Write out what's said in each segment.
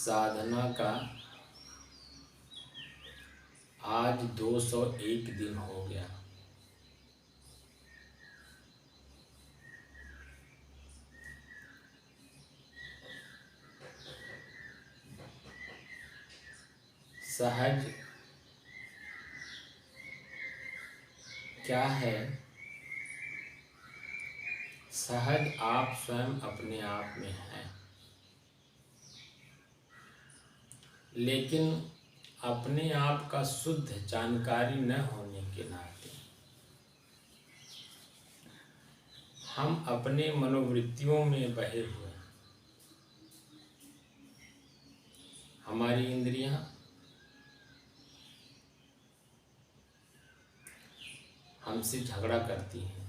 साधना का आज 201 दिन हो गया। सहज क्या है? सहज आप स्वयं अपने आप में हैं, लेकिन अपने आप का शुद्ध जानकारी न होने के नाते हम अपने मनोवृत्तियों में बहे हुए हैं। हमारी इंद्रियां हमसे झगड़ा करती हैं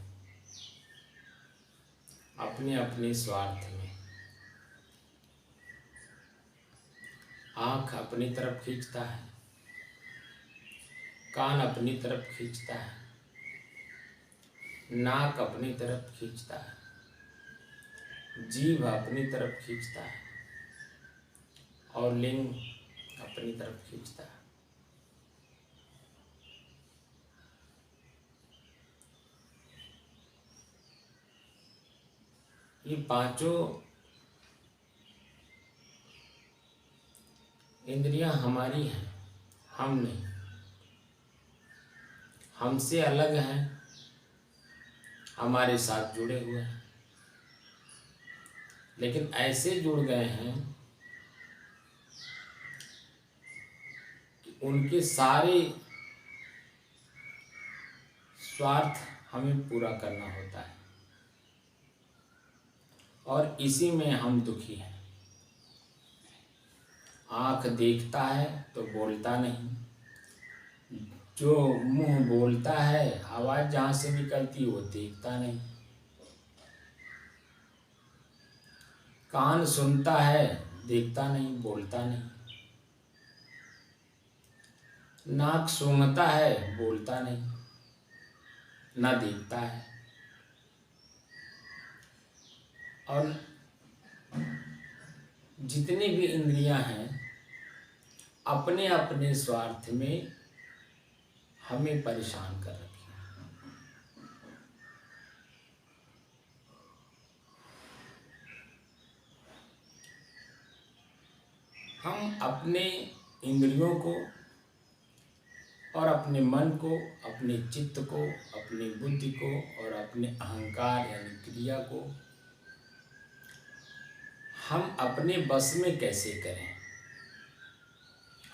अपने अपने स्वार्थ में। आँख अपनी तरफ खींचता है, कान अपनी तरफ खींचता है, नाक अपनी तरफ खींचता है, जीभ अपनी तरफ खींचता है और लिंग अपनी तरफ खींचता है। ये पांचों इंद्रियां हमारी हैं, हम नहीं। हमसे अलग हैं, हमारे साथ जुड़े हुए हैं, लेकिन ऐसे जुड़ गए हैं कि उनके सारे स्वार्थ हमें पूरा करना होता है और इसी में हम दुखी हैं। आँख देखता है तो बोलता नहीं, जो मुंह बोलता है, आवाज़ जहाँ से निकलती वो देखता नहीं। कान सुनता है, देखता नहीं, बोलता नहीं। नाक सूंघता है, बोलता नहीं, ना देखता है। और जितनी भी इंद्रियां हैं अपने अपने स्वार्थ में हमें परेशान कर रखी है। हम अपने इंद्रियों को और अपने मन को, अपने चित्त को, अपनी बुद्धि को और अपने अहंकार यानी क्रिया को हम अपने बस में कैसे करें?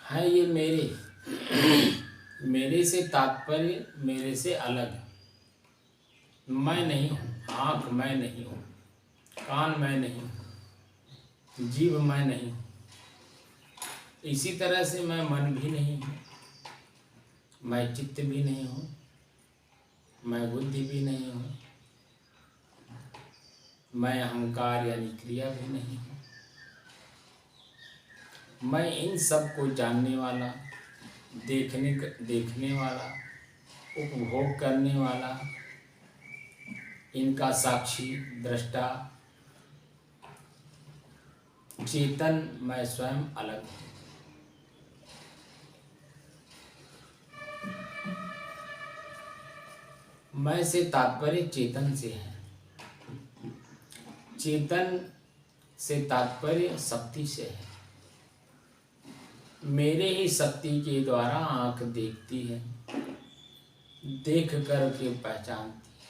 है ये मेरे से तात्पर्य मेरे से अलग है। मैं नहीं हूँ, आँख मैं नहीं हूँ, कान मैं नहीं हूँ, जीभ मैं नहीं हूँ। इसी तरह से मैं मन भी नहीं हूँ, मैं चित्त भी नहीं हूँ, मैं बुद्धि भी नहीं हूँ, मैं अहंकार यानी क्रिया भी नहीं हूँ। मैं इन सब को जानने वाला, देखने वाला, उपभोग करने वाला, इनका साक्षी, दृष्टा, चेतन मैं स्वयं अलग हूँ। मैं से तात्पर्य चेतन से है, चेतन से तात्पर्य शक्ति से है। मेरे ही शक्ति के द्वारा आँख देखती है, देख कर के पहचानती है।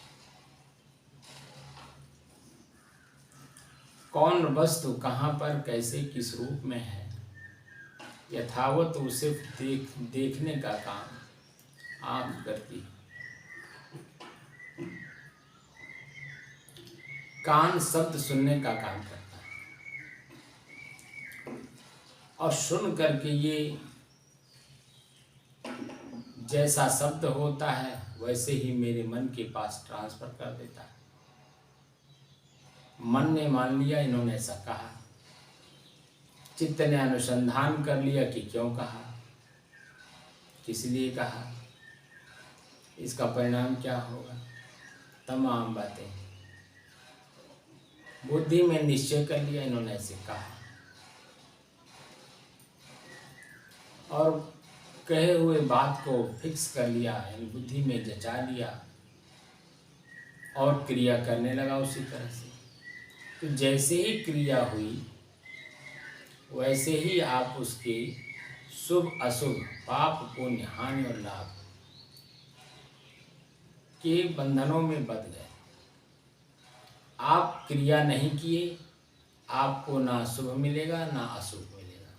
कौन वस्तु कहाँ पर कैसे किस रूप में है, यथावत उसे देखने का काम आँख करती है। कान शब्द सुनने का काम करता है और सुन करके ये जैसा शब्द होता है वैसे ही मेरे मन के पास ट्रांसफर कर देता है। मन ने मान लिया इन्होंने ऐसा कहा, चित्त ने अनुसंधान कर लिया कि क्यों कहा, किस लिए कहा, इसका परिणाम क्या होगा, तमाम बातें। बुद्धि में निश्चय कर लिया इन्होंने ऐसे कहा, और कहे हुए बात को फिक्स कर लिया, यानी बुद्धि में जचा लिया और क्रिया करने लगा उसी तरह से। तो जैसे ही क्रिया हुई वैसे ही आप उसके शुभ अशुभ, पाप पुण्य, हानि और लाभ के बंधनों में बंध गए। आप क्रिया नहीं किए, आपको ना शुभ मिलेगा ना अशुभ मिलेगा,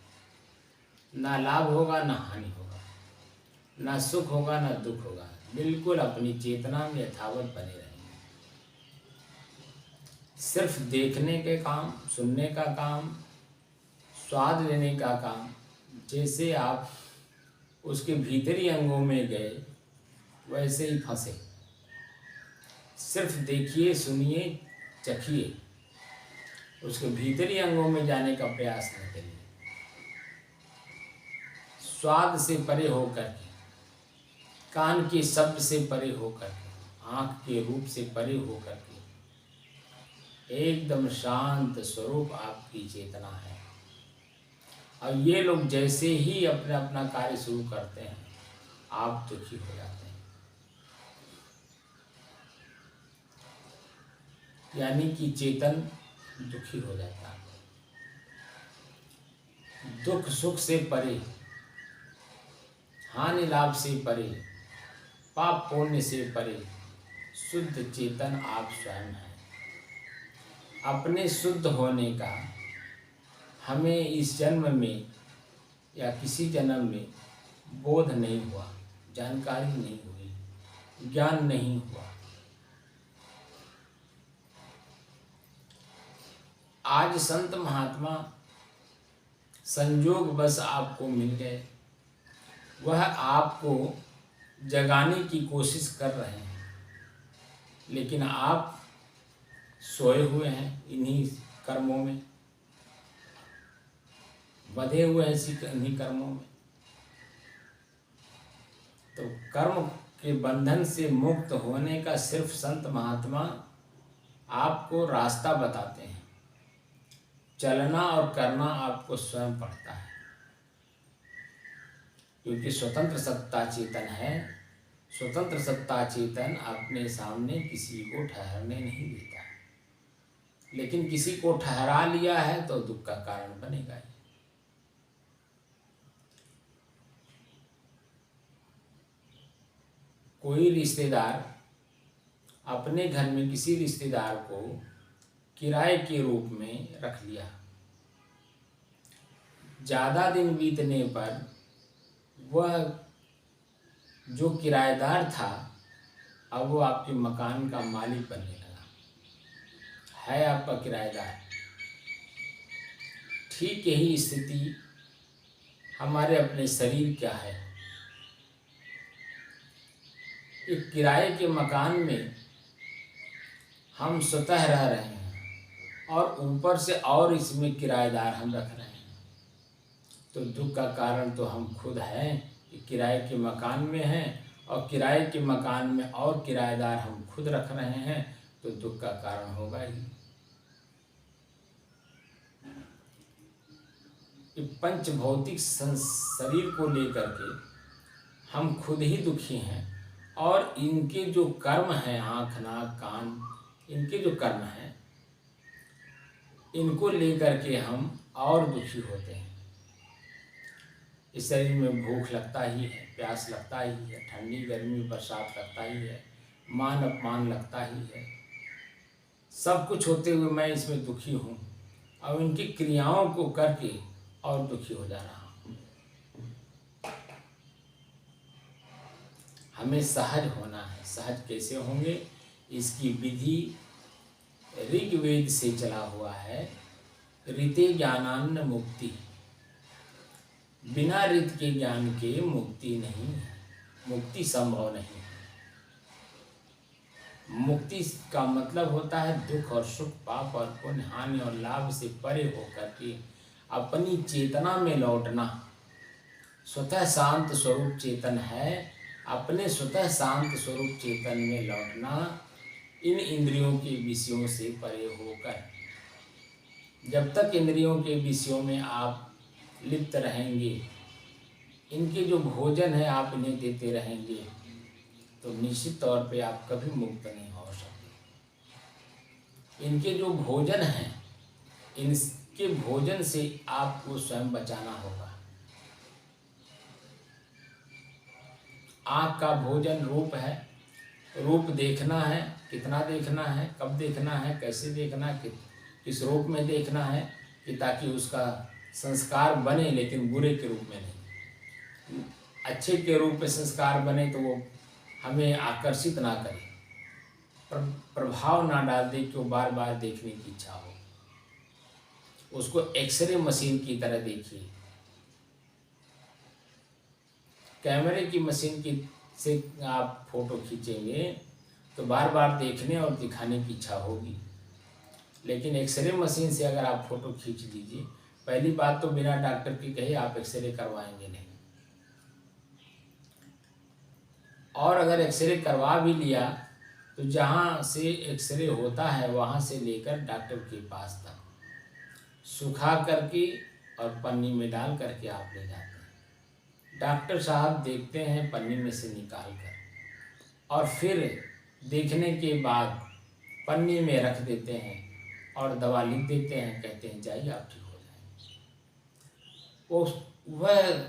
ना लाभ होगा ना हानि होगा, ना सुख होगा ना दुख होगा। बिल्कुल अपनी चेतना में यथावत बने रहेंगे। सिर्फ देखने के काम, सुनने का काम, स्वाद लेने का काम, जैसे आप उसके भीतरी अंगों में गए वैसे ही फंसे। सिर्फ देखिए, सुनिए, चखिए, उसके भीतरी अंगों में जाने का प्रयास न करिए। स्वाद से परे होकर के, कान के शब्द से परे होकर के, आँख के रूप से परे होकर के एकदम शांत स्वरूप आपकी चेतना है। और ये लोग जैसे ही अपना अपना कार्य शुरू करते हैं आप दुखी हो जाते हैं। यानी कि चेतन दुखी हो जाता है। दुख सुख से परे, हानि लाभ से परे, पाप पुण्य से परे शुद्ध चेतन आप स्वयं हैं। अपने शुद्ध होने का हमें इस जन्म में या किसी जन्म में बोध नहीं हुआ, जानकारी नहीं हुई, ज्ञान नहीं हुआ। आज संत महात्मा संयोग बस आपको मिल गए, वह आपको जगाने की कोशिश कर रहे हैं, लेकिन आप सोए हुए हैं इन्हीं कर्मों में, बंधे हुए हैं इन्हीं कर्मों में। तो कर्म के बंधन से मुक्त होने का सिर्फ संत महात्मा आपको रास्ता बताते हैं। चलना और करना आपको स्वयं पड़ता है, क्योंकि स्वतंत्र सत्ता चेतन है। स्वतंत्र सत्ता चेतन अपने सामने किसी को ठहरने नहीं देता, लेकिन किसी को ठहरा लिया है तो दुख का कारण बनेगा ही। कोई रिश्तेदार अपने घर में किसी रिश्तेदार को किराए के रूप में रख लिया, ज़्यादा दिन बीतने पर वह जो किराएदार था अब वो आपके मकान का मालिक बनने लगा, है आपका किराएदार। ठीक यही स्थिति हमारे अपने शरीर क्या है। एक किराए के मकान में हम स्वतः रह रहे हैं और ऊपर से और इसमें किराएदार हम रख रहे हैं, तो दुख का कारण तो हम खुद हैं कि किराए के मकान में हैं, और किराए के मकान में और किराएदार हम खुद रख रहे हैं, तो दुख का कारण होगा ही। ये पंच भौतिक शरीर को लेकर के हम खुद ही दुखी हैं, और इनके जो कर्म हैं, आँख नाक कान, इनके जो कर्म हैं, इनको लेकर के हम और दुखी होते हैं। इस शरीर में भूख लगता ही है, प्यास लगता ही है, ठंडी गर्मी बरसात लगता ही है, मान अपमान लगता ही है। सब कुछ होते हुए मैं इसमें दुखी हूँ, और इनकी क्रियाओं को करके और दुखी हो जा रहा हूँ। हमें सहज होना है। सहज कैसे होंगे, इसकी विधि ऋग्वेद से चला हुआ है। ऋते ज्ञानान्न मुक्ति, बिना ऋत के ज्ञान के मुक्ति नहीं है, मुक्ति संभव नहीं है। मुक्ति का मतलब होता है दुख और सुख, पाप और पुण्य, हानि और लाभ से परे होकर के अपनी चेतना में लौटना। स्वतः शांत स्वरूप चेतन है, अपने स्वतः शांत स्वरूप चेतन में लौटना, इन इंद्रियों के विषयों से परे होकर। जब तक इंद्रियों के विषयों में आप लिप्त रहेंगे इनके जो भोजन है आप इन्हें देते रहेंगे तो निश्चित तौर पे आप कभी मुक्त नहीं हो सकते। इनके जो भोजन हैं, इनके भोजन से आपको स्वयं बचाना होगा। आँख का भोजन रूप है, रूप देखना है, कितना देखना है, कब देखना है, कैसे देखना है, किस रूप में देखना है, कि ताकि उसका संस्कार बने, लेकिन बुरे के रूप में नहीं। अच्छे के रूप में संस्कार बने तो वो हमें आकर्षित ना करे, प्रभाव ना डाल दे कि वो बार बार देखने की इच्छा हो। उसको एक्सरे मशीन की तरह देखिए। कैमरे की मशीन की से आप फोटो खींचेंगे तो बार बार देखने और दिखाने की इच्छा होगी, लेकिन एक्सरे मशीन से अगर आप फोटो खींच लीजिए, पहली बात तो बिना डॉक्टर की कहे आप एक्सरे करवाएंगे नहीं, और अगर एक्सरे करवा भी लिया तो जहाँ से एक्सरे होता है वहाँ से लेकर डॉक्टर के पास तक सुखा करके और पन्नी में डाल करके आप ले जाते हैं। डॉक्टर साहब देखते हैं पन्नी में से निकाल कर, और फिर देखने के बाद पन्नी में रख देते हैं और दवा लिख देते हैं, कहते हैं जाइए आप ठीक हो जाएंगे। वह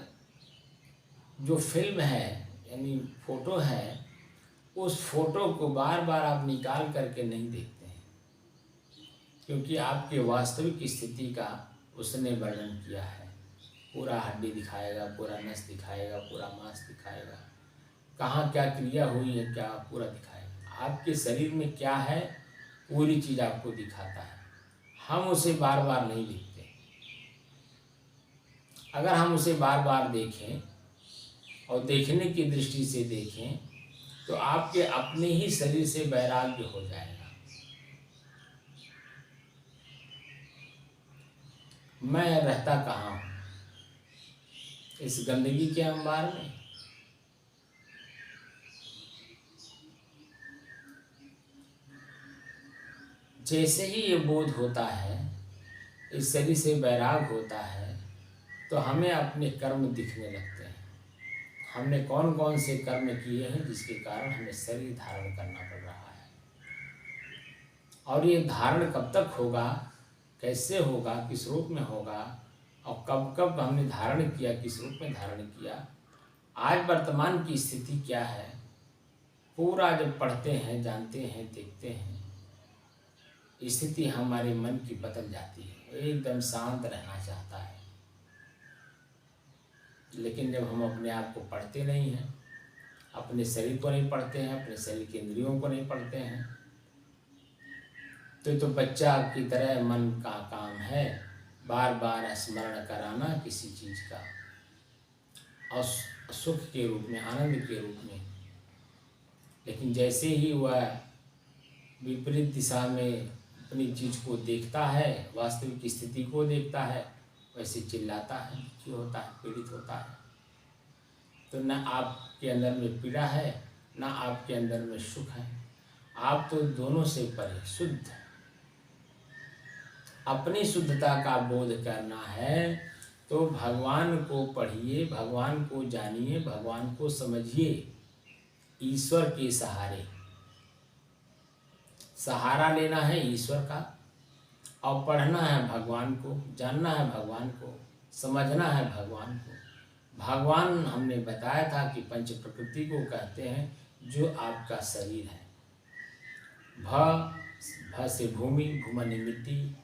जो फिल्म है यानी फोटो है, उस फोटो को बार बार आप निकाल करके नहीं देखते हैं, क्योंकि आपके वास्तविक स्थिति का उसने वर्णन किया है। पूरा हड्डी दिखाएगा, पूरा नस दिखाएगा, पूरा मांस दिखाएगा, कहाँ क्या क्रिया हुई है क्या पूरा दिखाएगा। आपके शरीर में क्या है पूरी चीज़ आपको दिखाता है। हम उसे बार बार नहीं देखते। अगर हम उसे बार बार देखें और देखने की दृष्टि से देखें तो आपके अपने ही शरीर से वैराग्य हो जाएगा। मैं रहता कहाँ हूँ? इस गंदगी के अंबार में? जैसे ही ये बोध होता है, इस शरीर से वैराग होता है, तो हमें अपने कर्म दिखने लगते हैं। हमने कौन कौन से कर्म किए हैं जिसके कारण हमें शरीर धारण करना पड़ रहा है, और ये धारण कब तक होगा, कैसे होगा, किस रूप में होगा, और कब कब हमने धारण किया, किस रूप में धारण किया, आज वर्तमान की स्थिति क्या है, पूरा जब पढ़ते हैं, जानते हैं, देखते हैं, स्थिति हमारे मन की बदल जाती है। एकदम शांत रहना चाहता है, लेकिन जब हम अपने आप को पढ़ते नहीं हैं, अपने शरीर को नहीं पढ़ते हैं, अपने शरीर के इंद्रियों को नहीं पढ़ते हैं, तो बच्चा की तरह मन का काम है बार बार स्मरण कराना किसी चीज़ का, और सुख के रूप में, आनंद के रूप में। लेकिन जैसे ही वह विपरीत दिशा में अपनी चीज़ को देखता है, वास्तविक स्थिति को देखता है, वैसे चिल्लाता है, दुखी होता है, पीड़ित होता है। तो न आपके अंदर में पीड़ा है, न आपके अंदर में सुख है, आप तो दोनों से परे शुद्ध। अपनी शुद्धता का बोध करना है तो भगवान को पढ़िए, भगवान को जानिए, भगवान को समझिए। ईश्वर के सहारे सहारा लेना है ईश्वर का, और पढ़ना है भगवान को, जानना है भगवान को, समझना है भगवान को। भगवान हमने बताया था कि पंच प्रकृति को कहते हैं जो आपका शरीर है। भ से भूमि, भूमि मिट्टी,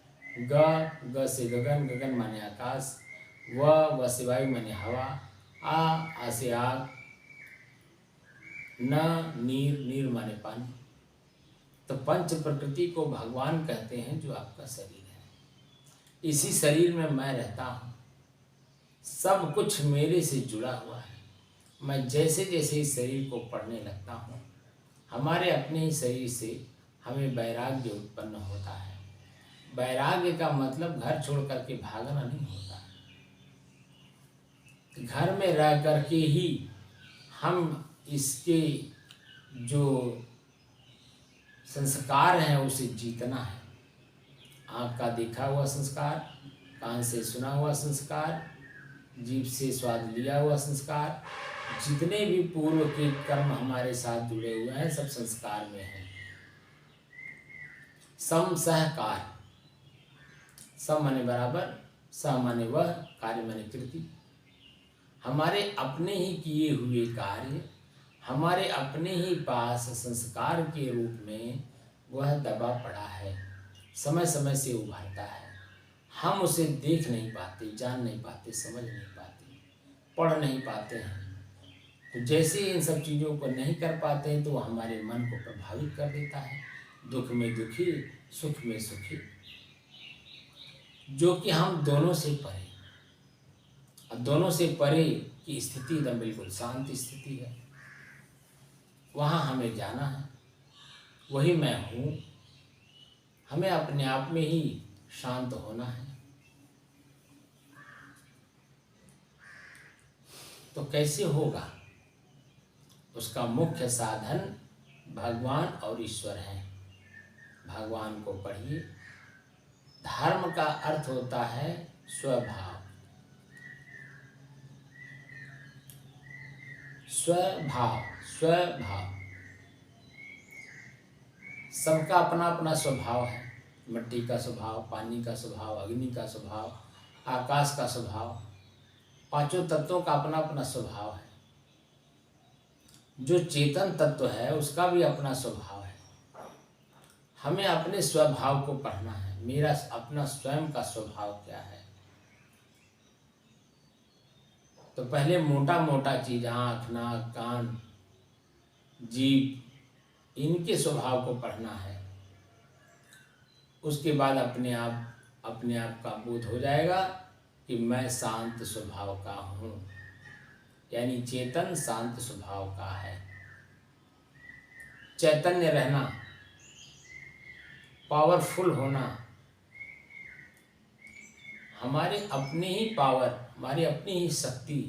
ग से गगन, गगन माने आकाश, व से वायु माने हवा, आ से आग, न नीर, नीर माने पानी। तो पंच प्रकृति को भगवान कहते हैं जो आपका शरीर है। इसी शरीर में मैं रहता हूँ, सब कुछ मेरे से जुड़ा हुआ है। मैं जैसे जैसे इस शरीर को पढ़ने लगता हूँ, हमारे अपने ही शरीर से हमें वैराग्य उत्पन्न होता है। वैराग्य का मतलब घर छोड़ करके भागना नहीं होता है। घर में रह करके ही हम इसके जो संस्कार हैं उसे जीतना है। आँख का देखा हुआ संस्कार, कान से सुना हुआ संस्कार, जीभ से स्वाद लिया हुआ संस्कार, जितने भी पूर्व के कर्म हमारे साथ जुड़े हुए हैं सब संस्कार में हैं। सम सहकार, सम माने बराबर, सह माने वह, कार्य माने कृति। हमारे अपने ही किए हुए कार्य हमारे अपने ही पास संस्कार के रूप में वह दबा पड़ा है, समय समय से उभरता है। हम उसे देख नहीं पाते, जान नहीं पाते, समझ नहीं पाते, पढ़ नहीं पाते हैं। तो जैसे इन सब चीज़ों को नहीं कर पाते हैं तो हमारे मन को प्रभावित कर देता है, दुख में दुखी, सुख में सुखी, जो कि हम दोनों से परे। और दोनों से परे की स्थिति एकदम बिल्कुल शांत स्थिति है, वहाँ हमें जाना है, वही मैं हूँ। हमें अपने आप में ही शांत होना है। तो कैसे होगा? उसका मुख्य साधन भगवान और ईश्वर है। भगवान को पढ़िए। धर्म का अर्थ होता है स्वभाव। स्वभाव, स्वभाव, सबका अपना अपना स्वभाव है। मिट्टी का स्वभाव, पानी का स्वभाव, अग्नि का स्वभाव, आकाश का स्वभाव, पांचों तत्वों का अपना अपना स्वभाव है। जो चेतन तत्व है उसका भी अपना स्वभाव है। हमें अपने स्वभाव को पढ़ना है। मेरा अपना स्वयं का स्वभाव क्या है? तो पहले मोटा मोटा चीज, आँख, नाक, कान, जीभ, इनके स्वभाव को पढ़ना है। उसके बाद अपने आप का बोध हो जाएगा कि मैं शांत स्वभाव का हूँ, यानी चेतन शांत स्वभाव का है। चैतन्य रहना, पावरफुल होना, हमारे अपने ही पावर, हमारी अपनी ही शक्ति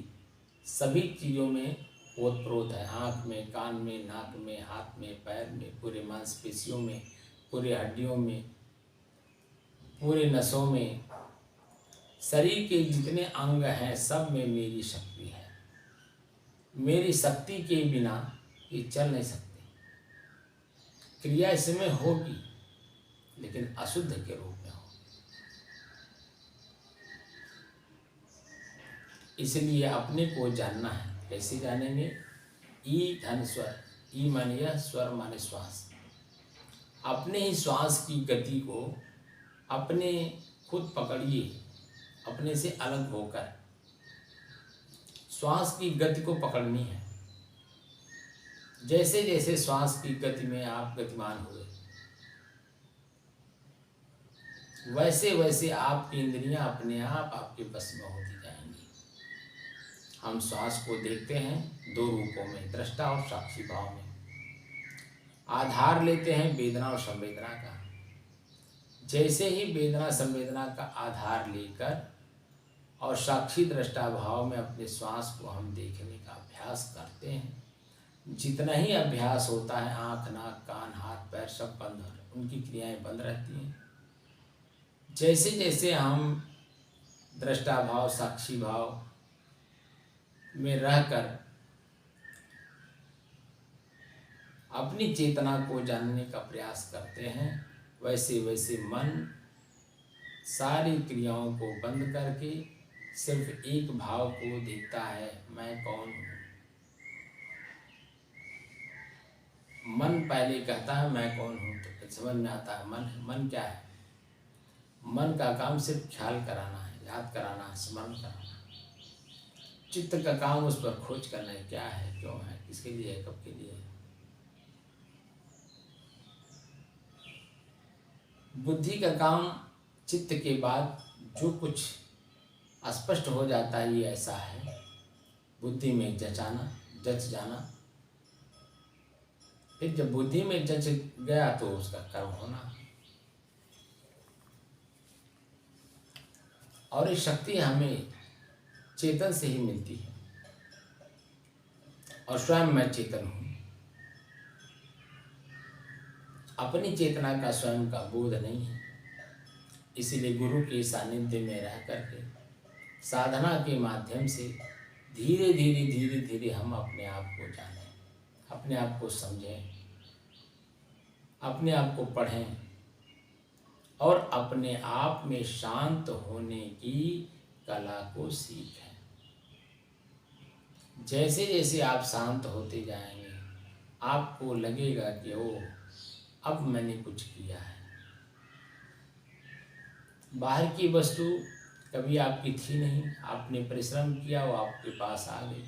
सभी चीज़ों में ओतप्रोत है। आँख में, कान में, नाक में, हाथ में, पैर में, पूरे मांसपेशियों में, पूरे हड्डियों में, पूरे नसों में, शरीर के जितने अंग हैं सब में मेरी शक्ति है। मेरी शक्ति के बिना ये चल नहीं सकते। क्रिया इसमें होगी लेकिन अशुद्ध के रूप में हो। इसलिए अपने को जानना है। कैसे जानेंगे? ई धन स्वर, ई माने यह, स्वर माने श्वास। अपने ही श्वास की गति को अपने खुद पकड़िए, अपने से अलग होकर श्वास की गति को पकड़नी है। जैसे जैसे श्वास की गति में आप गतिमान हुए, वैसे वैसे आपकी इंद्रियां अपने आप आपके बस में होती जाएंगी। हम श्वास को देखते हैं दो रूपों में, दृष्टा और साक्षी भाव में। आधार लेते हैं वेदना और संवेदना का। जैसे ही वेदना संवेदना का आधार लेकर और साक्षी दृष्टा भाव में अपने श्वास को हम देखने का अभ्यास करते हैं, जितना ही अभ्यास होता है, आँख, नाक, कान, हाथ, पैर सब बंद, उनकी क्रियाएं बंद रहती हैं। जैसे जैसे हम दृष्टा भाव, साक्षी भाव में रहकर अपनी चेतना को जानने का प्रयास करते हैं, वैसे वैसे मन सारी क्रियाओं को बंद करके सिर्फ एक भाव को देखता है, मैं कौन हूँ। मन पहले कहता है मैं कौन हूँ, तो फिर समझ में आता है मन है। मन क्या है? मन का काम सिर्फ ख्याल कराना है, याद कराना है, स्मरण कराना है। चित्त का काम उस पर खोज करना है, क्या है, क्यों है, किसके लिए है, कब के लिए है। बुद्धि का काम चित्त के बाद जो कुछ स्पष्ट हो जाता है ये ऐसा है, बुद्धि में जचाना, जच जाना। फिर जब बुद्धि में जच गया तो उसका कर्म होना। और ये शक्ति हमें चेतन से ही मिलती है, और स्वयं मैं चेतन हूँ। अपनी चेतना का स्वयं का बोध नहीं है, इसीलिए गुरु के सानिध्य में रह करके साधना के माध्यम से धीरे धीरे धीरे धीरे हम अपने आप को जानें, अपने आप को समझें, अपने आप को पढ़ें और अपने आप में शांत होने की कला को सीखें। जैसे जैसे आप शांत होते जाएंगे आपको लगेगा कि ओ अब मैंने कुछ किया है। बाहर की वस्तु कभी आपकी थी नहीं, आपने परिश्रम किया, वो आपके पास आ गई।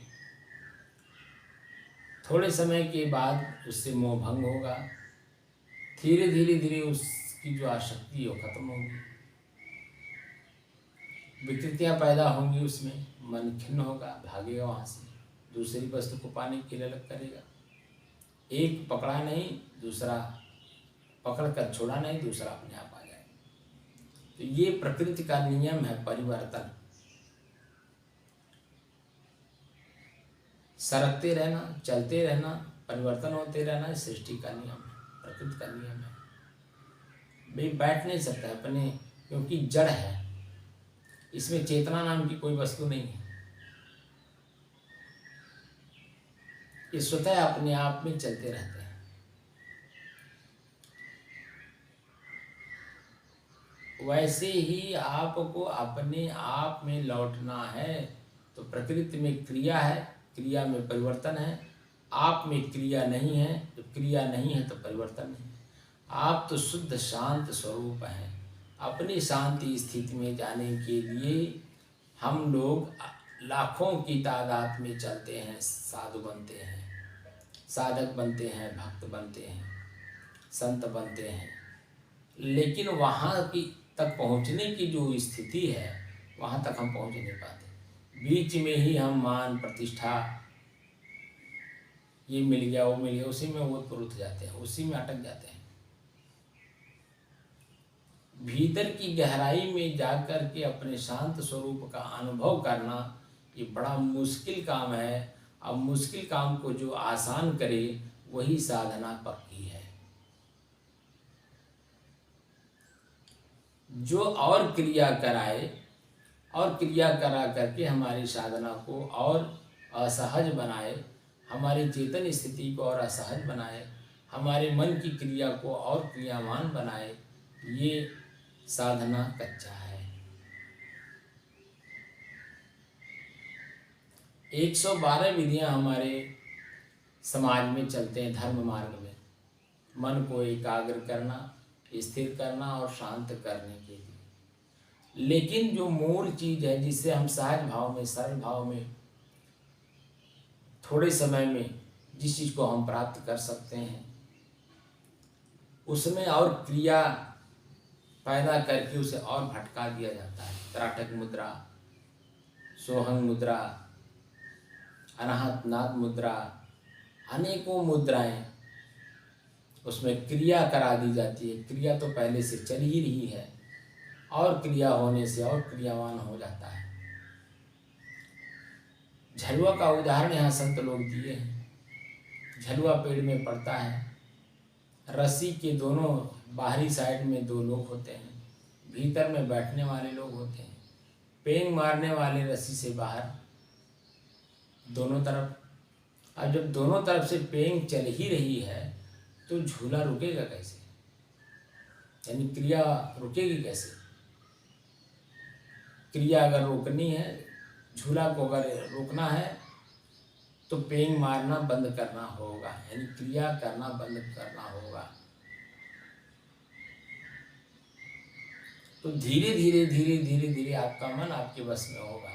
थोड़े समय के बाद उससे मोह भंग होगा, धीरे धीरे धीरे उसकी जो आसक्ति है वो खत्म होगी, विकृतियाँ पैदा होंगी, उसमें मन खिन्न होगा, भागेगा वहाँ से, दूसरी वस्तु को पाने के लिए अलग करेगा। एक पकड़ा नहीं, दूसरा पकड़ कर छोड़ा नहीं, दूसरा अपने आप आ जाएगा। तो ये प्रकृति का नियम है, परिवर्तन। सरकते रहना, चलते रहना, परिवर्तन होते रहना सृष्टि का नियम है, प्रकृति का नियम है। भाई बैठ नहीं सकता है अपने, क्योंकि जड़ है, इसमें चेतना नाम की कोई वस्तु नहीं है। ये स्वतः अपने आप में चलते रहते हैं। वैसे ही आपको अपने आप में लौटना है। तो प्रकृति में क्रिया है, क्रिया में परिवर्तन है। आप में क्रिया नहीं है, तो क्रिया नहीं है तो परिवर्तन नहीं। आप तो शुद्ध शांत स्वरूप हैं। अपनी शांति स्थिति में जाने के लिए हम लोग लाखों की तादाद में चलते हैं, साधु बनते हैं, साधक बनते हैं, भक्त बनते हैं, संत बनते हैं। लेकिन वहाँ की तक पहुँचने की जो स्थिति है, वहाँ तक हम पहुँच नहीं पाते। बीच में ही हम मान प्रतिष्ठा, ये मिल गया वो मिल गया, उसी में वो रुक जाते हैं, उसी में अटक जाते हैं। भीतर की गहराई में जाकर के अपने शांत स्वरूप का अनुभव करना ये बड़ा मुश्किल काम है। अब मुश्किल काम को जो आसान करे वही साधना पक्की है। जो और क्रिया कराए और क्रिया करा करके हमारी साधना को और असहज बनाए, हमारी चेतन स्थिति को और असहज बनाए, हमारे मन की क्रिया को और क्रियावान बनाए, ये साधना कच्चा है। 112 विधियां हमारे समाज में चलते हैं धर्म मार्ग में, मन को एकाग्र करना, स्थिर करना और शांत करने के लिए। लेकिन जो मूल चीज़ है जिससे हम सहज भाव में, सरल भाव में, थोड़े समय में जिस चीज़ को हम प्राप्त कर सकते हैं, उसमें और क्रिया पैदा करके उसे और भटका दिया जाता है। त्राटक मुद्रा, सोहंग मुद्रा, अनाहत नाद मुद्रा, अनेकों मुद्राएं, उसमें क्रिया करा दी जाती है। क्रिया तो पहले से चल ही रही है और क्रिया होने से और क्रियावान हो जाता है। झलुआ का उदाहरण यहाँ संत लोग दिए हैं। झलुआ पेड़ में पड़ता है, रस्सी के दोनों बाहरी साइड में दो लोग होते हैं, भीतर में बैठने वाले लोग होते हैं। पेंग मारने वाले रस्सी से बाहर दोनों तरफ। अब जब दोनों तरफ से पेंग चल ही रही है तो झूला रुकेगा कैसे? यानी क्रिया रुकेगी कैसे? क्रिया अगर रोकनी है, झूला को अगर रोकना है तो पेंग मारना बंद करना होगा, यानी क्रिया करना बंद करना होगा। तो धीरे धीरे धीरे धीरे धीरे आपका मन आपके बस में होगा।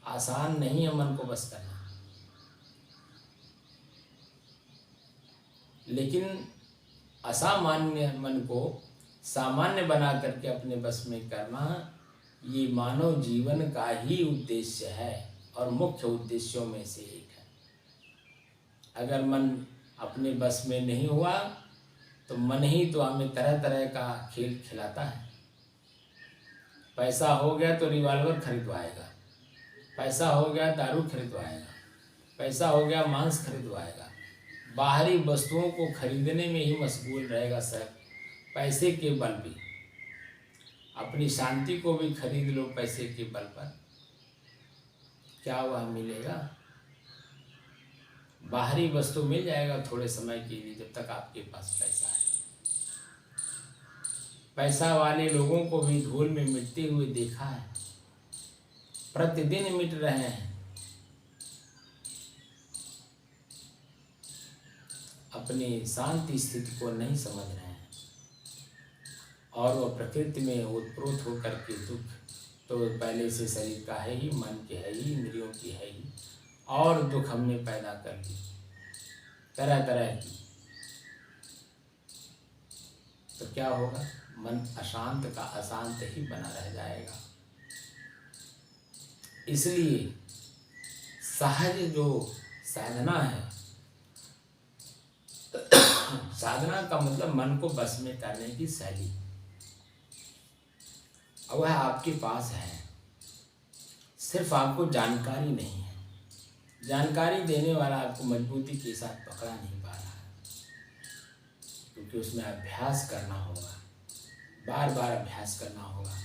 आसान नहीं है मन को बस करना, लेकिन असामान्य मन को सामान्य बना करके अपने बस में करना, ये मानव जीवन का ही उद्देश्य है और मुख्य उद्देश्यों में से एक है। अगर मन अपने बस में नहीं हुआ तो मन ही तो हमें तरह तरह का खेल खिलाता है। पैसा हो गया तो रिवॉल्वर खरीदवाएगा, पैसा हो गया दारू खरीदवाएगा, पैसा हो गया मांस खरीदवाएगा, बाहरी वस्तुओं को खरीदने में ही मशगूल रहेगा सर, पैसे के बल पे। अपनी शांति को भी खरीद लो पैसे के बल पर, क्या वह मिलेगा? बाहरी वस्तु मिल जाएगा थोड़े समय के लिए, जब तक आपके पास पैसा है। पैसा वाले लोगों को भी धूल में मिटते हुए देखा है, प्रतिदिन मिट रहे हैं। अपनी शांति स्थिति को नहीं समझ रहे हैं और वह प्रकृति में ओतप्रोत होकर के दुख तो पहले से शरीर का है ही, मन के है ही, इंद्रियों की है ही, और दुख हमने पैदा कर दी तरह तरह की। तो क्या होगा? मन अशांत का अशांत ही बना रह जाएगा। इसलिए सहज जो साधना है, साधना का मतलब मन को बस में करने की शैली, और वह आपके पास है, सिर्फ आपको जानकारी नहीं है। जानकारी देने वाला आपको मजबूती के साथ पकड़ा नहीं पा रहा है, क्योंकि उसमें अभ्यास करना होगा, बार बार अभ्यास करना होगा।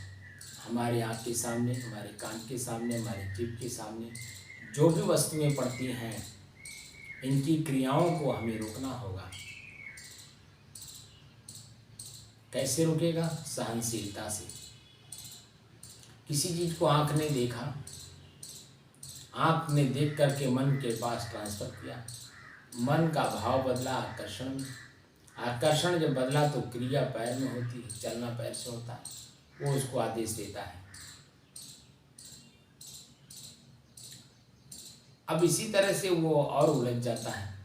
हमारे आँख के सामने, हमारे कान के सामने, हमारे जीभ के सामने जो भी वस्तुएं पड़ती हैं, इनकी क्रियाओं को हमें रोकना होगा। कैसे रुकेगा? सहनशीलता से। किसी चीज को आँख ने देखा, आँख ने देख करके मन के पास ट्रांसफर किया, मन का भाव बदला आकर्षण में, आकर्षण जब बदला तो क्रिया पैर में होती है, चलना पैर से होता है, वो उसको आदेश देता है। अब इसी तरह से वो और उलझ जाता है।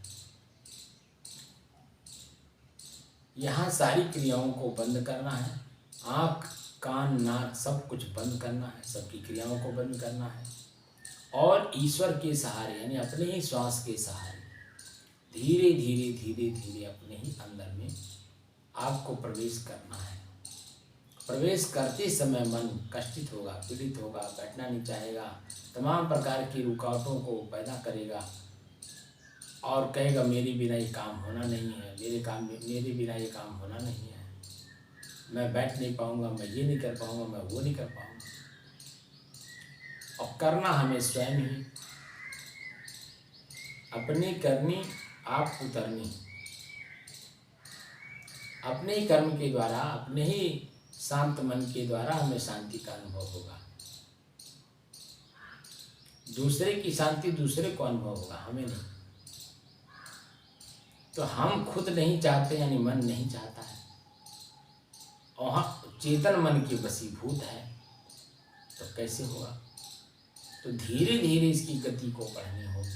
यहाँ सारी क्रियाओं को बंद करना है, आँख कान नाक सब कुछ बंद करना है, सबकी क्रियाओं को बंद करना है, और ईश्वर के सहारे यानी अपने ही श्वास के सहारे धीरे धीरे धीरे धीरे अपने ही अंदर में आपको प्रवेश करना है। प्रवेश करते समय मन कष्टित होगा, पीड़ित होगा, बैठना नहीं चाहेगा, तमाम प्रकार की रुकावटों को पैदा करेगा और कहेगा मेरे बिना ये काम होना नहीं है, मेरे बिना ये काम होना नहीं है, मैं बैठ नहीं पाऊंगा, मैं ये नहीं कर पाऊंगा, मैं वो नहीं कर पाऊंगा। और करना हमें स्वयं ही, अपनी करनी आप उतरनी, अपने ही कर्म के द्वारा, अपने ही शांत मन के द्वारा हमें शांति का अनुभव होगा। दूसरे की शांति दूसरे को अनुभव होगा, हमें नहीं। तो हम खुद नहीं चाहते, यानी मन नहीं चाहता है, और चेतन मन की वशीभूत है, तो कैसे होगा? तो धीरे धीरे इसकी गति को पढ़नी होगी,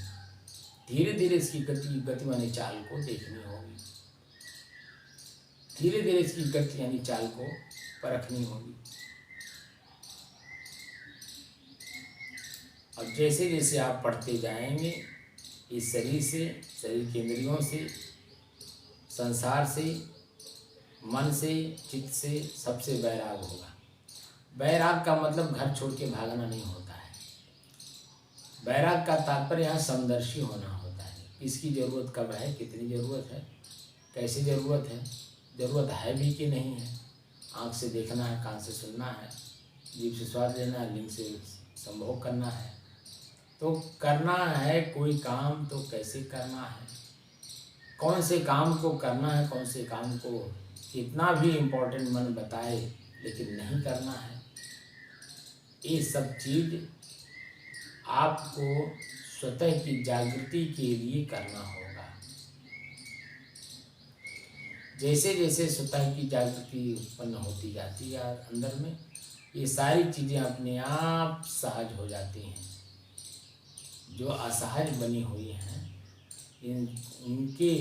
धीरे धीरे इसकी गति माने चाल को देखनी होगी, धीरे धीरे इसकी गति यानी चाल को परखनी होगी। और जैसे जैसे आप पढ़ते जाएंगे, इस शरीर से, शरीर के इंद्रियों से, संसार से, मन से, चित्त से, सबसे वैराग होगा। वैराग का मतलब घर छोड़ के भागना नहीं होता है। वैराग का तात्पर्य यहाँ समदर्शी होना होता है। इसकी ज़रूरत कब है, कितनी ज़रूरत है, कैसी ज़रूरत है, ज़रूरत है भी कि नहीं है। आँख से देखना है, कान से सुनना है, जीभ से स्वाद लेना है, लिंग से संभोग करना है। तो करना है कोई काम तो कैसे करना है, कौन से काम को करना है, कौन से काम को कितना भी इम्पोर्टेंट मन बताए लेकिन नहीं करना है, ये सब चीज़ आपको स्वतः की जागृति के लिए करना होगा। जैसे जैसे स्वतः की जागृति उत्पन्न होती जाती है अंदर में, ये सारी चीज़ें अपने आप सहज हो जाती हैं। जो असहज बनी हुई हैं, इनके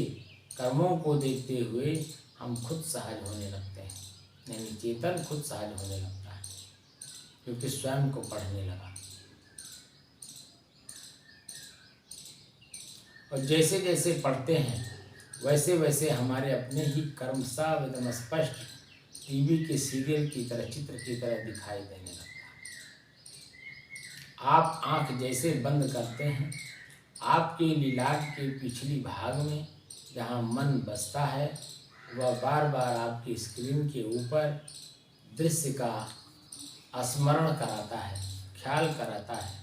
कर्मों को देखते हुए हम खुद सहज होने लगते हैं, यानी चेतन खुद सहज होने लगता है, क्योंकि स्वयं को पढ़ने लगा। और जैसे जैसे पढ़ते हैं वैसे वैसे हमारे अपने ही कर्म सब एकदम स्पष्ट टीवी के सीरियल की तरह, चित्र की तरह दिखाई देने लगता है। आप आँख जैसे बंद करते हैं, आपके लीलाट के पिछली भाग में जहाँ मन बसता है, वह बार बार आपकी स्क्रीन के ऊपर दृश्य का स्मरण कराता है, ख्याल कराता है।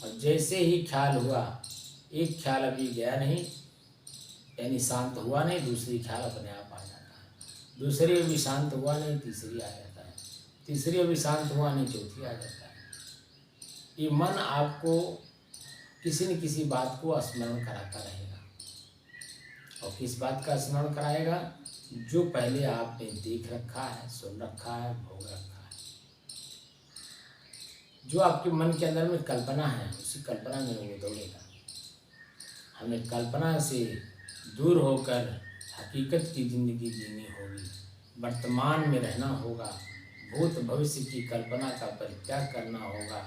और जैसे ही ख्याल हुआ, एक ख्याल अभी गया नहीं, यानी शांत हुआ नहीं, दूसरी ख्याल अपने आप आ जाता है, दूसरी अभी शांत हुआ नहीं, तीसरी आ जाता है, तीसरी अभी शांत हुआ नहीं, चौथी आ जाता है। ये मन आपको किसी न किसी बात को स्मरण कराता रहेगा। और किस बात का स्मरण कराएगा? जो पहले आपने देख रखा है, सुन रखा है, भोग रखा है। जो आपके मन के अंदर में कल्पना है, उसी कल्पना में वो दौड़ेगा। हमें कल्पना से दूर होकर हकीकत की ज़िंदगी जीनी होगी, वर्तमान में रहना होगा, भूत भविष्य की कल्पना का परित्याग करना होगा,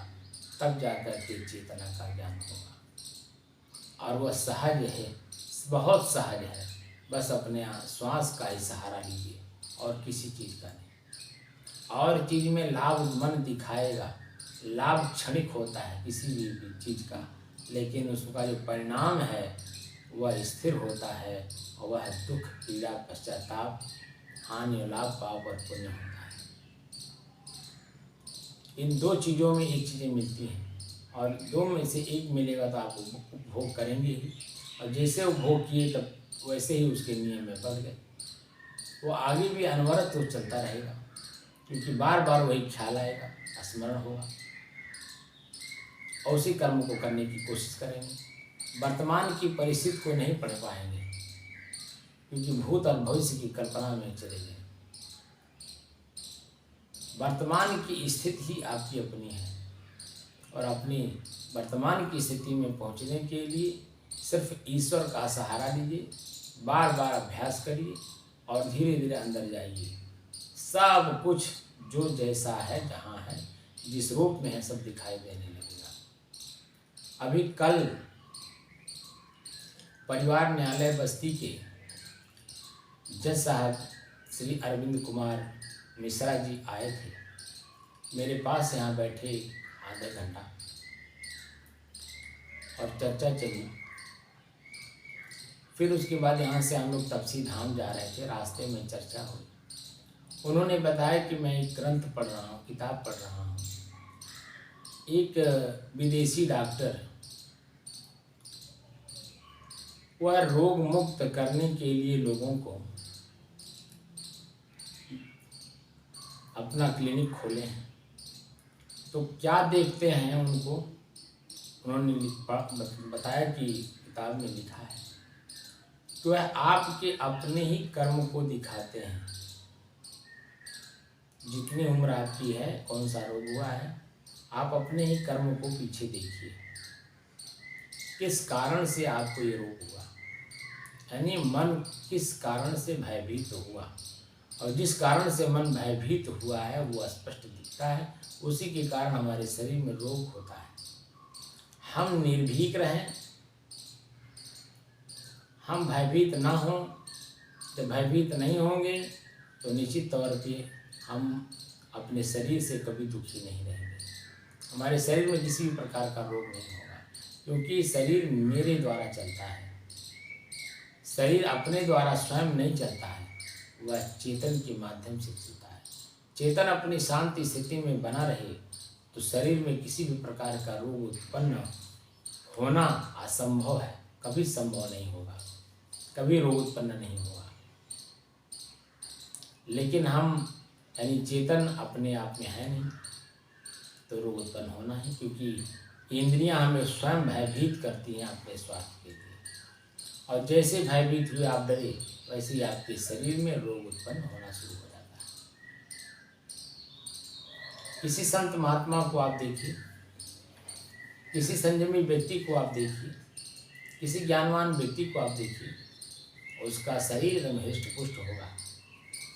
तब जाकर के चेतना का ज्ञान होगा। और वह सहज है, बहुत सहज है। बस अपने श्वास का ही सहारा लीजिए और किसी चीज़ का नहीं। और चीज़ में लाभ मन दिखाएगा, लाभ क्षणिक होता है किसी भी चीज़ का, लेकिन उसका जो परिणाम है वह स्थिर होता है, और वह दुख, पीड़ा, पश्चाताप, हानि और लाभ, पाप और पुण्य होता है। इन दो चीज़ों में एक चीज़ें मिलती हैं, और दो में से एक मिलेगा तो आप उपभोग करेंगे ही। और जैसे उपभोग किए तब वैसे ही उसके नियम में बढ़ गए। वो आगे भी अनवरत तो चलता रहेगा, क्योंकि बार बार वही ख्याल आएगा, स्मरण होगा, और उसी कर्म को करने की कोशिश करेंगे। वर्तमान की परिस्थिति को नहीं पढ़ पाएंगे, क्योंकि भूत और भविष्य की कल्पना में चले गए। वर्तमान की स्थिति ही आपकी अपनी है, और अपनी वर्तमान की स्थिति में पहुंचने के लिए सिर्फ ईश्वर का सहारा लीजिए, बार बार अभ्यास करिए, और धीरे धीरे अंदर जाइए। सब कुछ जो जैसा है, जहाँ है, जिस रूप में है, सब दिखाई देने लगेगा। अभी कल परिवार न्यायालय बस्ती के जज साहब श्री अरविंद कुमार मिश्रा जी आए थे मेरे पास, यहाँ बैठे आधा घंटा और चर्चा चली। फिर उसके बाद यहाँ से हम लोग तपसी धाम जा रहे थे, रास्ते में चर्चा हुई। उन्होंने बताया कि मैं एक ग्रंथ पढ़ रहा हूँ, किताब पढ़ रहा हूँ। एक विदेशी डॉक्टर वह रोग मुक्त करने के लिए लोगों को अपना क्लिनिक खोले हैं। तो क्या देखते हैं उनको, उन्होंने बताया कि किताब में लिखा है, तो वह आपके अपने ही कर्म को दिखाते हैं। जितनी उम्र आपकी है, कौन सा रोग हुआ है, आप अपने ही कर्म को पीछे देखिए, किस कारण से आपको ये रोग हुआ, यानी मन किस कारण से भयभीत हुआ। और जिस कारण से मन भयभीत हुआ है वो स्पष्ट दिखता है, उसी के कारण हमारे शरीर में रोग होता है। हम निर्भीक रहें, हम भयभीत ना हों। जब भयभीत नहीं होंगे तो निश्चित तौर पे हम अपने शरीर से कभी दुखी नहीं रहेंगे, हमारे शरीर में किसी भी प्रकार का रोग नहीं होगा, क्योंकि शरीर मेरे द्वारा चलता है। शरीर अपने द्वारा स्वयं नहीं चलता है, वह चेतन के माध्यम से चलता है। चेतन अपनी शांति स्थिति में बना रहे तो शरीर में किसी भी प्रकार का रोग उत्पन्न होना असंभव है, कभी संभव नहीं होगा, कभी रोग उत्पन्न नहीं होगा। लेकिन हम यानी चेतन अपने आप में है नहीं, तो रोग उत्पन्न होना है, क्योंकि इंद्रियां हमें स्वयं भयभीत करती हैं अपने स्वास्थ्य के लिए। और जैसे भयभीत हुए आप डरे, वैसे ही आपके शरीर में रोग उत्पन्न होना शुरू हो जाता है। किसी संत महात्मा को आप देखिए, किसी संयमी व्यक्ति को आप देखिए, किसी ज्ञानवान व्यक्ति को आप देखिए, उसका शरीर एकदम हृष्ट पुष्ट होगा,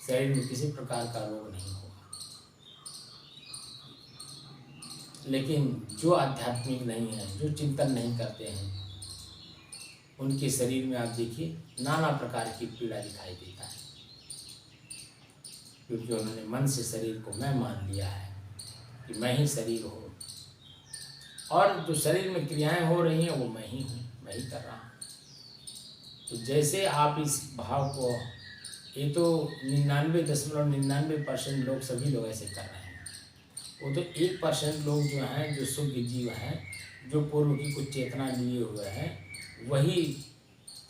शरीर में किसी प्रकार का रोग नहीं होगा। लेकिन जो आध्यात्मिक नहीं है, जो चिंतन नहीं करते हैं, उनके शरीर में आप देखिए नाना प्रकार की पीड़ा दिखाई देता है, क्योंकि उन्होंने मन से शरीर को मैं मान लिया है कि मैं ही शरीर हूँ, और जो शरीर में क्रियाएं हो रही हैं वो मैं ही हूँ, मैं ही कर रहा हूँ। तो जैसे आप इस भाव को ये तो 99.99% लोग, सभी लोग ऐसे कर रहे हैं। वो तो 1% लोग जो हैं, जो शुद्ध जीव हैं, जो पूर्व की कुछ चेतना लिए हुए हैं, वही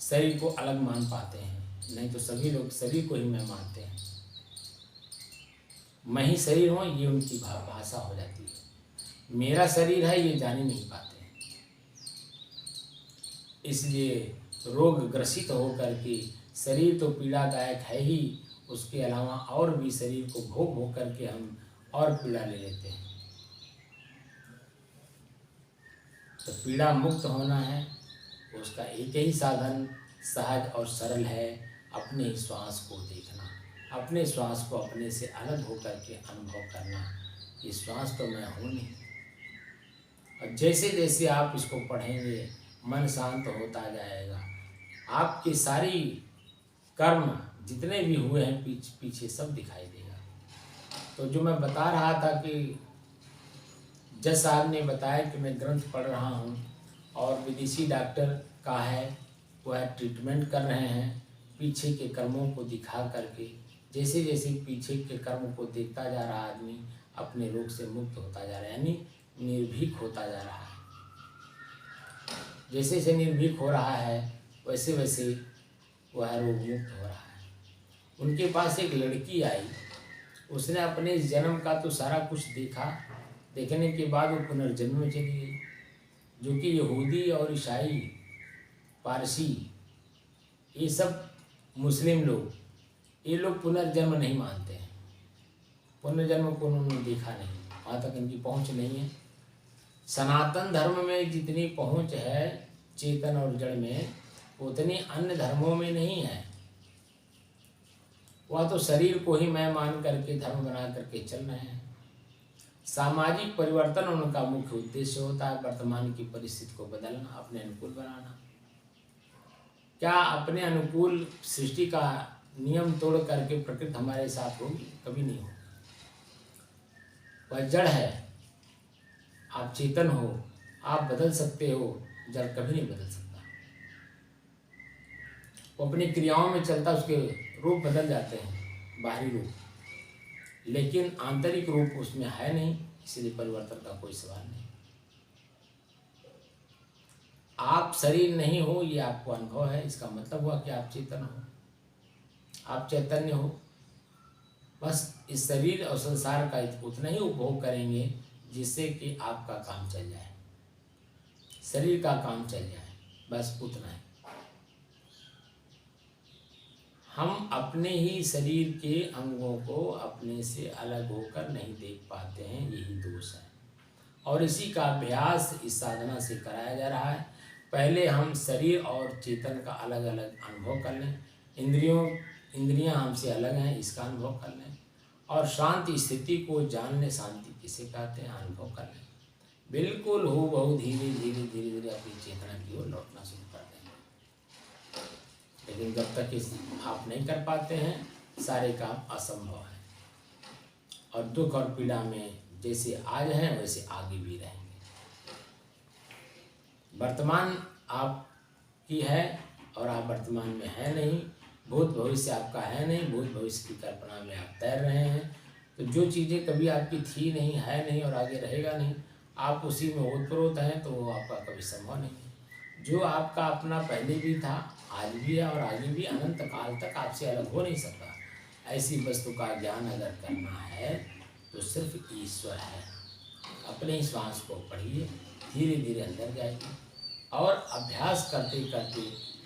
शरीर को अलग मान पाते हैं। नहीं तो सभी लोग शरीर को ही मैं मानते हैं। मैं ही शरीर हूँ, ये उनकी भाषा हो जाती है। मेरा शरीर है, ये जान ही नहीं पाते हैं। इसलिए रोग ग्रसित होकर के, शरीर तो पीड़ादायक है ही, उसके अलावा और भी शरीर को भोग भोग करके हम और पीड़ा ले लेते हैं। तो पीड़ा मुक्त होना है, उसका एक ही साधन सहज और सरल है, अपने श्वास को देखना, अपने श्वास को अपने से अलग होकर के अनुभव करना। ये श्वास तो मैं हूँ नहीं। और जैसे जैसे आप इसको पढ़ेंगे, मन शांत होता जाएगा। आपके सारी कर्म जितने भी हुए हैं पीछे सब दिखाई देगा। तो जो मैं बता रहा था कि जज साहब ने बताया कि मैं ग्रंथ पढ़ रहा हूँ और विदेशी डॉक्टर का है, वह ट्रीटमेंट कर रहे हैं पीछे के कर्मों को दिखा करके। जैसे जैसे पीछे के कर्म को देखता जा रहा आदमी अपने रोग से मुक्त होता जा रहा है, यानी निर्भीक होता जा रहा है। जैसे जैसे निर्भीक हो रहा है वैसे वैसे वह रोग मुक्त हो रहा है। उनके पास एक लड़की आई, उसने अपने जन्म का तो सारा कुछ देखा, देखने के बाद वो पुनर्जन्म में चली गई। जो कि यहूदी और ईसाई, पारसी, ये सब मुस्लिम लोग, ये लोग पुनर्जन्म नहीं मानते हैं। पुनर्जन्म को उन्होंने देखा नहीं, वहाँ तक इनकी पहुँच नहीं है। सनातन धर्म में जितनी पहुँच है चेतन और जड़ में, उतनी अन्य धर्मों में नहीं है। वह तो शरीर को ही मैं मान करके धर्म बना करके चल रहे हैं। सामाजिक परिवर्तन उनका मुख्य उद्देश्य होता है, वर्तमान की परिस्थिति को बदलना, अपने अनुकूल बनाना। क्या अपने अनुकूल सृष्टि का नियम तोड़ करके प्रकृति हमारे साथ होगी? कभी नहीं होगी। वह जड़ है, आप चेतन हो, आप बदल सकते हो, जड़ कभी नहीं बदल सकता। वो अपनी क्रियाओं में चलता, उसके रूप बदल जाते हैं, बाहरी रूप, लेकिन आंतरिक रूप उसमें है नहीं, इसलिए परिवर्तन का कोई सवाल नहीं। आप शरीर नहीं हो, ये आपको अनुभव है, इसका मतलब हुआ कि आप चेतन हो, आप चैतन्य हो। बस इस शरीर और संसार का उतना ही उपभोग करेंगे जिससे कि आपका काम चल जाए, शरीर का काम चल जाए, बस उतना है। हम अपने ही शरीर के अंगों को अपने से अलग होकर नहीं देख पाते हैं, यही दोष है। और इसी का अभ्यास इस साधना से कराया जा रहा है। पहले हम शरीर और चेतन का अलग अलग अनुभव कर लें, इंद्रियां हमसे अलग हैं, इसका अनुभव कर लें, और शांति स्थिति को जान लें। शांति किसे कहते हैं, अनुभव कर लें। बिल्कुल हो बहु धीरे धीरे धीरे धीरे अपनी चेतना की ओर लौटना शुरू कर देंगे। लेकिन जब तक इस आप नहीं कर पाते हैं, सारे काम असंभव है। और दुख और पीड़ा में जैसे आज हैं वैसे आगे भी रहेंगे। वर्तमान आपकी है और आप वर्तमान में है नहीं, भूत भविष्य आपका है नहीं, भूत भविष्य की कल्पना में आप तैर रहे हैं। तो जो चीज़ें कभी आपकी थी नहीं, है नहीं और आगे रहेगा नहीं, आप उसी में ओतप्रोत हैं, तो वो आपका कभी संभव नहीं है। जो आपका अपना पहले भी था, आज भी है और आगे भी अनंत काल तक आपसे अलग हो नहीं सकता। ऐसी वस्तु का ज्ञान अगर करना है तो सिर्फ ईश्वर है। अपने ही श्वास को पढ़िए, धीरे धीरे अंदर जाइए और अभ्यास करते करते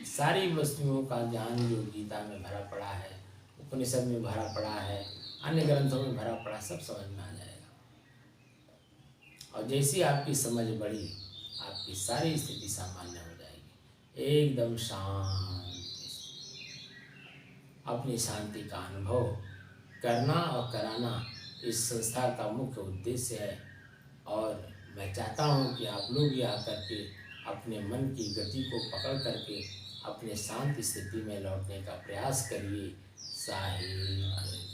सारी वस्तुओं का ज्ञान जो गीता में भरा पड़ा है, उपनिषद में भरा पड़ा है, अन्य ग्रंथों में भरा पड़ा, सब समझ में आ जाएगा। और जैसी आपकी समझ बढ़ी, आपकी सारी स्थिति सामान्य हो जाएगी, एकदम शांत। अपनी शांति का अनुभव करना और कराना इस संस्था का मुख्य उद्देश्य है। और मैं चाहता हूँ कि आप लोग भी आकर के अपने मन की गति को पकड़ करके अपने शांत स्थिति में लौटने का प्रयास करिए। साहिब।